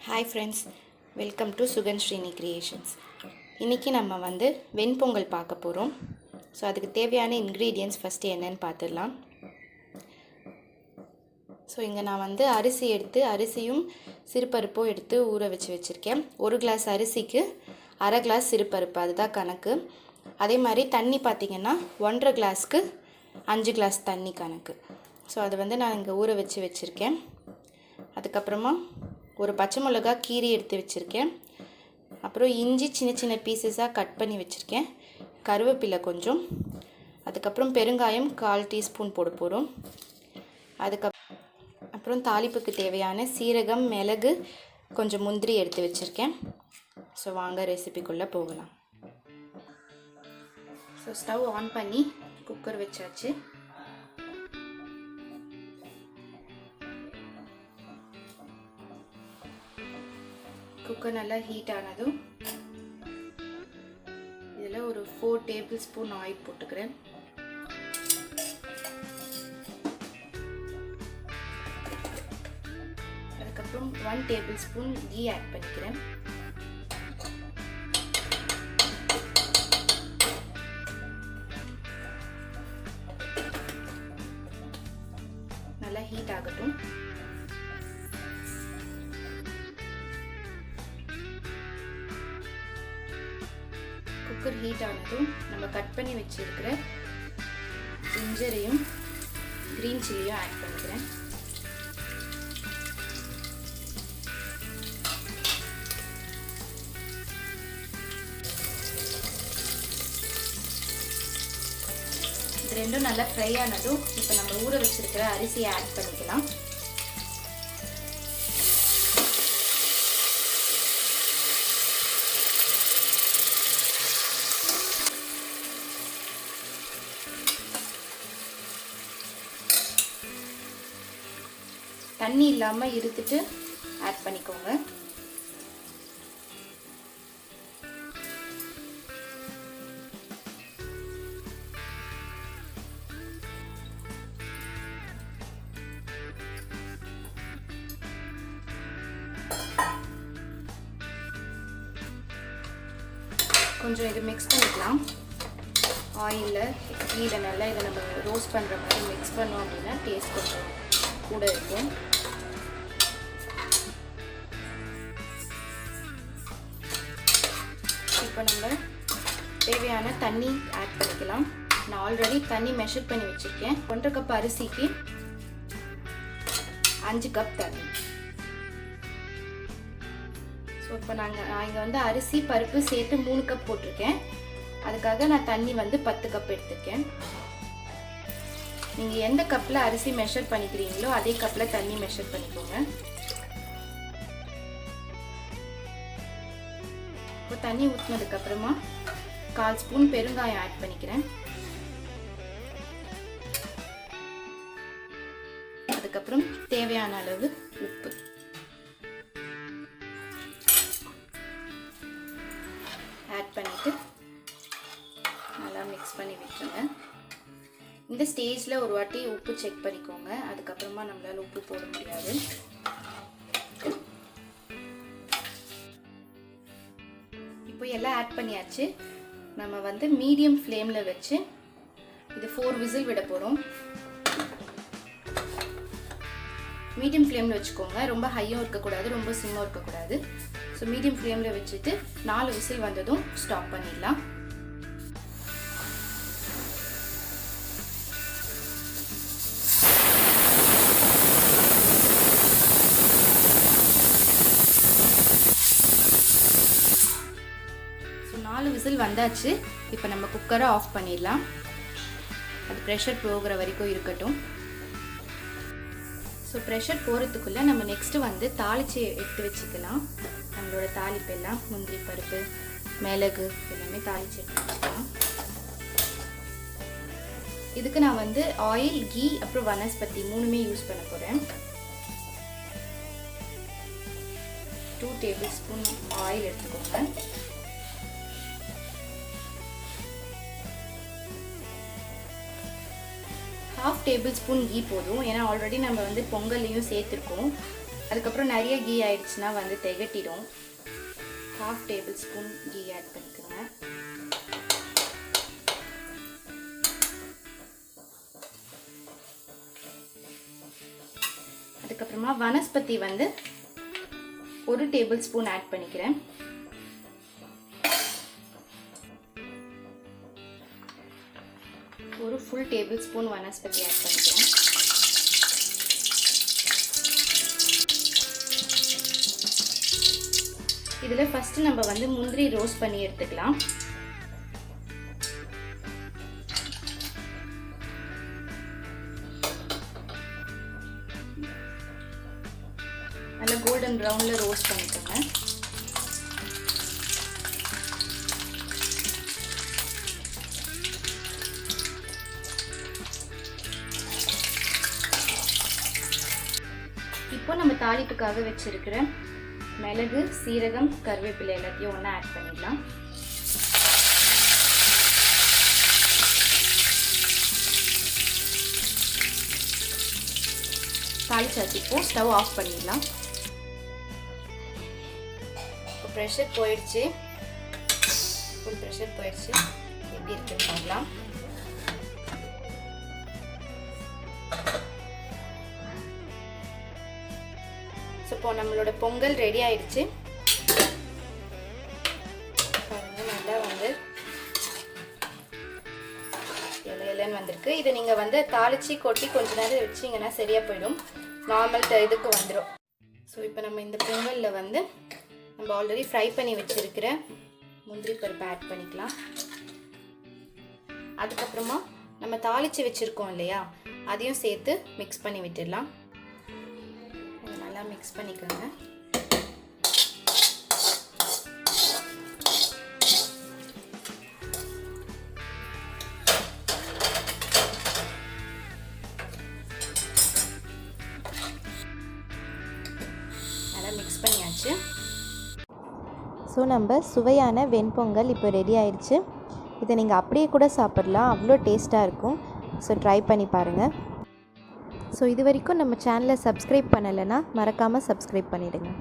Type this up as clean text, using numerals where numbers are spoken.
Hi friends, welcome to Sugan Srini creations. இன்றைக்கி நம்ம வந்து வெண்பொங்கல் பார்க்க போகிறோம். ஸோ அதுக்கு தேவையான இன்க்ரீடியன்ட்ஸ் ஃபஸ்ட்டு என்னென்னு பார்த்துடலாம். ஸோ இங்கே நான் வந்து அரிசியும் சிறுபருப்பும் எடுத்து ஊற வச்சுருக்கேன். 1 கிளாஸ் அரிசிக்கு அரை கிளாஸ் சிறுபருப்பு, அதுதான் கணக்கு. அதே மாதிரி தண்ணி பார்த்திங்கன்னா 1.5 கிளாஸ்க்கு 5 கிளாஸ் தண்ணி கணக்கு. ஸோ அது வந்து நான் இங்கே ஊற வச்சுருக்கேன். அதுக்கப்புறமா ஒரு பச்சை மிளகா கீரி எடுத்து வச்சுருக்கேன். அப்புறம் இஞ்சி சின்ன சின்ன பீசஸாக கட் பண்ணி வச்சுருக்கேன். கருவேப்பிலை கொஞ்சம், அதுக்கப்புறம் பெருங்காயம் 1/4 டீஸ்பூன் போட போகிறோம். அப்புறம் தாளிப்புக்கு தேவையான சீரகம், மிளகு, கொஞ்சம் முந்திரி எடுத்து வச்சுருக்கேன். ஸோ வாங்க ரெசிபிக்குள்ளே போகலாம். ஸோ ஸ்டவ் ஆன் பண்ணி குக்கர் வச்சாச்சு. குக்கர் நல்லா ஹீட் ஆனதும் இதில் ஒரு 4 டேபிள் ஸ்பூன் ஆயில் போட்டுக்கிறேன். அதுக்கப்புறம் 1 டேபிள் ஸ்பூன் கீ ஆட் பண்ணிக்கிறேன். நல்லா ஹீட் ஆகட்டும். குக்கர் ஹீட் ஆனதும் நம்ம கட் பண்ணி வச்சிருக்கிற ஜிஞ்சரையும் கிரீன் சில்லியும் ஆட் பண்ணிக்கிறேன். இது ரெண்டும் நல்லா ஃப்ரை ஆனதும் இப்போ நம்ம ஊற வச்சிருக்கிற அரிசியை ஆட் பண்ணிக்கலாம். தண்ணி இல்லாமல் இருத்துட்டு ஆட் பண்ணிக்கோங்க. கொஞ்சம் இது மிக்ஸ் பண்ணிக்கலாம். ஆயிலில் கீழே நல்லா இதை நம்ம ரோஸ்ட் பண்ணுற மாதிரி மிக்ஸ் பண்ணோம் அப்படின்னா டேஸ்ட் கொஞ்சம் கூட இருக்கும். இப்போ நம்ம தேவையான தண்ணி ஆட் பண்ணிக்கலாம். நான் ஆல்ரெடி தண்ணி மெஷர் பண்ணி வச்சுருக்கேன். 1.5 கப் அரிசிக்கு 5 கப் தண்ணி. ஸோ இப்போ நான் இங்கே வந்து அரிசி பருப்பு சேர்த்து 3 கப் போட்டிருக்கேன். அதுக்காக நான் தண்ணி வந்து 10 கப் எடுத்துருக்கேன். நீங்கள் எந்த கப்பில் அரிசி மெஷர் பண்ணிக்கிறீங்களோ அதே கப்பில் தண்ணி மெஷர் பண்ணிக்கோங்க. இப்போ தண்ணி ஊற்றினதுக்கப்புறமா 1/4 ஸ்பூன் பெருங்காயம் ஆட் பண்ணிக்கிறேன். அதுக்கப்புறம் தேவையான அளவு உப்பு. ஆட் பண்ணிவிட்டு நல்லா மிக்ஸ் பண்ணி விட்டுருங்க. இந்த ஸ்டேஜில் ஒரு வாட்டி உப்பு செக் பண்ணிக்கோங்க. அதுக்கப்புறமா நம்மளால் உப்பு போட முடியாது. இப்போ எல்லாம் ஆட் பண்ணியாச்சு. நம்ம வந்து மீடியம் ஃப்ளேமில் வச்சு இது 4 விசில் விட போகிறோம். மீடியம் ஃப்ளேமில் வச்சுக்கோங்க. ரொம்ப ஹையும் இருக்கக்கூடாது, ரொம்ப சிம்மும் இருக்கக்கூடாது. ஸோ மீடியம் ஃப்ளேமில் வச்சுட்டு 4 விசில் வந்ததும் ஸ்டாப் பண்ணிடலாம். விசில் வந்தாச்சு. இப்போ நம்ம குக்கரை ஆஃப் பண்ணிடலாம். அது ப்ரெஷர் போகிற வரைக்கும் இருக்கட்டும். ஸோ ப்ரெஷர் போகிறதுக்குள்ளே நம்ம நெக்ஸ்ட்டு வந்து தாளித்து எடுத்து வச்சுக்கலாம். நம்மளோட தாளிப்பு எல்லாம் முந்திரி பருப்பு, மிளகு எல்லாமே தாளித்து எடுத்து வச்சுக்கலாம். இதுக்கு நான் வந்து ஆயில், கீ, அப்புறம் வனஸ்பதி 3மே யூஸ் பண்ண போகிறேன். 2 டேபிள் ஸ்பூன் ஆயில் எடுத்துக்கோங்க. ½ டேபிள் ஸ்பூன் கீ போதும். ஏன்னா ஆல்ரெடி நம்ம வந்து பொங்கல்லையும் சேர்த்துருக்கோம். அதுக்கப்புறம் நிறைய கீ ஆயிடுச்சுன்னா வந்து திகட்டிடும். 1/2 டேபிள்ஸ்பூன் கீ ஆட் பண்ணிக்கோங்க. அதுக்கப்புறமா வனஸ்பதி வந்து 1 டேபிள்ஸ்பூன் ஆட் பண்ணிக்கிறேன். ஒரு ஃபுல் டேபிள்ஸ்பூன் வனஸ்பதி ஆட் பண்ணிக்கிறேன். இதில் ஃபஸ்ட்டு நம்ம வந்து முந்திரி ரோஸ்ட் பண்ணி எடுத்துக்கலாம். நல்லா கோல்டன் ப்ரௌனில் ரோஸ்ட் பண்ணிக்கோங்க. இப்போ நம்ம தாளிப்புக்காக வச்சிருக்கிற மிளகு, சீரகம், கருவேப்பிலை எல்லாத்தையும் ஒன்றா ஆட் பண்ணிடலாம். தாளிச்சாச்சு. இப்போ ஸ்டவ் ஆஃப் பண்ணிடலாம். இப்போ ப்ரெஷர் போயிடுச்சு. ஃபுல் ப்ரெஷர் போயிடுச்சு. எப்படி இருக்குன்னு பார்க்கலாம். இப்போ நம்மளோட பொங்கல் ரெடி ஆயிடுச்சு. பாருங்க, நல்லா வந்து இலைன்னு வந்திருக்கு. இதை நீங்கள் வந்து தாளிச்சு கொட்டி கொஞ்ச நேரம் வச்சிங்கன்னா சரியாக போயிடும். நார்மல் இதுக்கு வந்துடும். ஸோ இப்போ நம்ம இந்த பொங்கலில் வந்து நம்ம ஆல்ரெடி ஃப்ரை பண்ணி வச்சுருக்கிற முந்திரி பருப்பை ஆட் பண்ணிக்கலாம். அதுக்கப்புறமா நம்ம தாளித்து வச்சுருக்கோம் இல்லையா, அதையும் சேர்த்து மிக்ஸ் பண்ணி விட்டுடலாம். நல்லா மிக்ஸ் பண்ணிக்கோங்க. நல்லா மிக்ஸ் பண்ணியாச்சு. ஸோ நம்ம சுவையான வெண்பொங்கல் இப்போ ரெடி ஆயிடுச்சு. இதை நீங்கள் அப்படியே கூட சாப்பிடலாம், அவ்வளோ டேஸ்ட்டாக இருக்கும். ஸோ ட்ரை பண்ணி பாருங்கள். ஸோ இது வரைக்கும் நம்ம சேனலை சப்ஸ்கிரைப் பண்ணலைன்னா மறக்காமல் சப்ஸ்கிரைப் பண்ணிவிடுங்க.